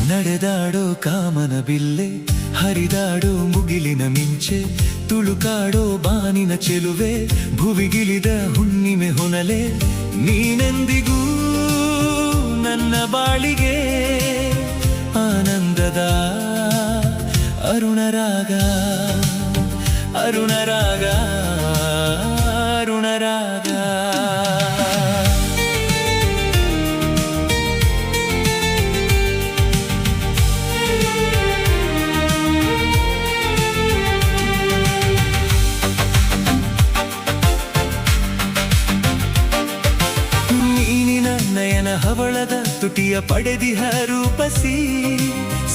ನಡೆದಾಡೋ ಕಾಮನಬಿಲ್ಲೆ ಹರಿದಾಡೋ ಮುಗಿಲಿನ ಮಿಂಚೆ ತುಳುಕಾಡೋ ಬಾನಿನ ಚೆಲುವೆ ಭುವಿಗಿಳಿದ ಹುಣ್ಣಿಮೆ ಹೊನಲೆ ನೀನೆಂದಿಗೂ ನನ್ನ ಬಾಳಿಗೆ ಆನಂದದ ಅರುಣರಾಗ ಅರುಣರಾಗ ಅರುಣರಾಗ ನಯನ ಹವಳದ ತುಟಿಯ ಪಡೆದಿಹ ರೂಪಸಿ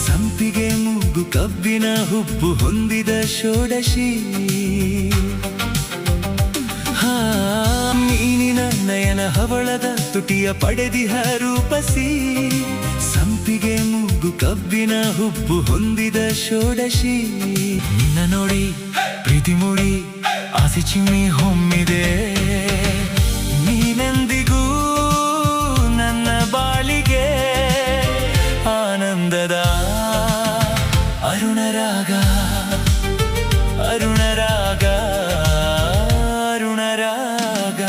ಸಂಪಿಗೆ ಮೂಗು ಕಬ್ಬಿನ ಹುಬ್ಬು ಹೊಂದಿದ ಷೋಡಶಿ ಮೀನಿನ ನಯನ ಹವಳದ ತುಟಿಯ ಪಡೆದಿಹ ರೂಪಸಿ ಸಂಪಿಗೆ ಮೂಗು ಕಬ್ಬಿನ ಹುಬ್ಬು ಹೊಂದಿದ ಷೋಡಶಿ ನಿನ್ನ ನೋಡಿ ಪ್ರೀತಿ ಮೂಡಿ ಆಸೆ ಚಿಮ್ಮಿ ಹೊಮ್ಮಿದೆ ನೀನೆಂದಿಗೂ ನನ್ನ ಬಾಳಿಗೆ ಆನಂದದ ಅರುಣರಾಗ ಅರುಣರಾಗ ಅರುಣರಾಗ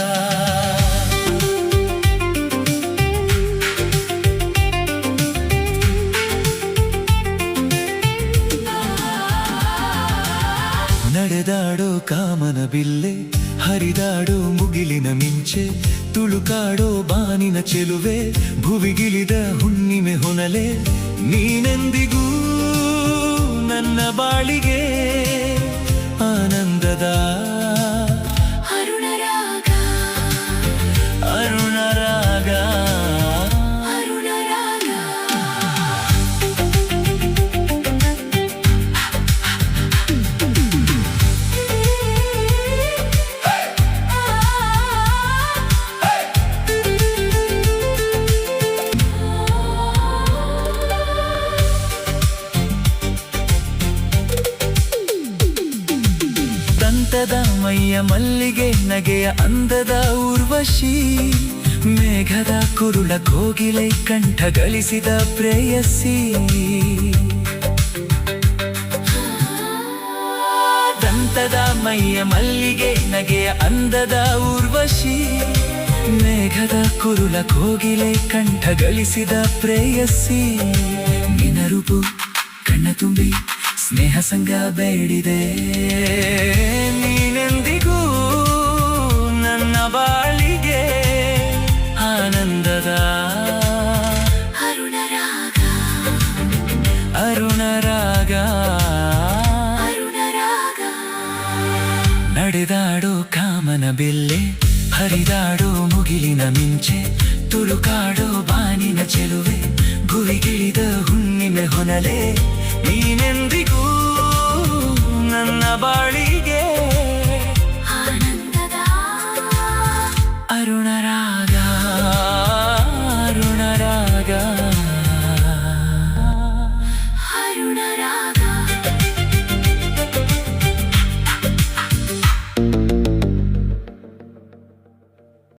ನಡೆದಾಡೋ ಕಾಮನಬಿಲ್ಲೆ ಹರಿದಾಡೋ ಮುಗಿಲಿನ ಮಿಂಚೆ ತುಳುಕಾಡೋ ಬಾನಿನ ಚೆಲುವೆ ಭುವಿಗಿಳಿದ ಹುಣ್ಣಿಮೆ ಹೊನಲೆ ನೀನೆಂದಿಗೂ ನನ್ನ ಬಾಳಿಗೆ ಆನಂದದ ಅರುಣರಾಗ ಅರುಣರಾಗ ಅರುಣರಾಗ ದಂತದ ಮೈಯ ಮಲ್ಲಿಗೆ ನಗೆಯ ಅಂದದ ಊರ್ವಶಿ ಮೇಘದ ಕುರುಳ ಕೋಗಿಲೆ ಕಂಠ ಗಳಿಸಿದ ಪ್ರೇಯಸಿ ದಂತದ ಮೈಯ ಮಲ್ಲಿಗೆ ನಗೆಯ ಅಂದದ ಊರ್ವಶಿ ಮೇಘದ ಕುರುಳ ಕೋಗಿಲೆ ಕಂಠ ಗಳಿಸಿದ ಪ್ರೇಯಸಿ ನಿನ್ನ ರೂಪು ಕಣ್ಣ ತುಂಬಿ ಸ್ನೇಹ ಸಂಗ ಬೇಡಿದೆ ನೀನೆಂದಿಗೂ ನನ್ನ ಬಾಳಿಗೆ ಆನಂದದ ಅರುಣರಾಗ ಅರುಣರಾಗ ಅರುಣರಾಗ ನಡೆದಾಡೋ ಕಾಮನಬಿಲ್ಲೆ ಹರಿದಾಡೋ ಮುಗಿಲಿನ ಮಿಂಚೆ ತುಳುಕಾಡೋ ಬಾನಿನ ಚೆಲುವೆ ಭುವಿಗಿಳಿದ ಹುಣ್ಣಿಮೆ ಹೊನಲೆ ನೀನೆಂದಿಗೂ ನನ್ನ ಬಾಳಿ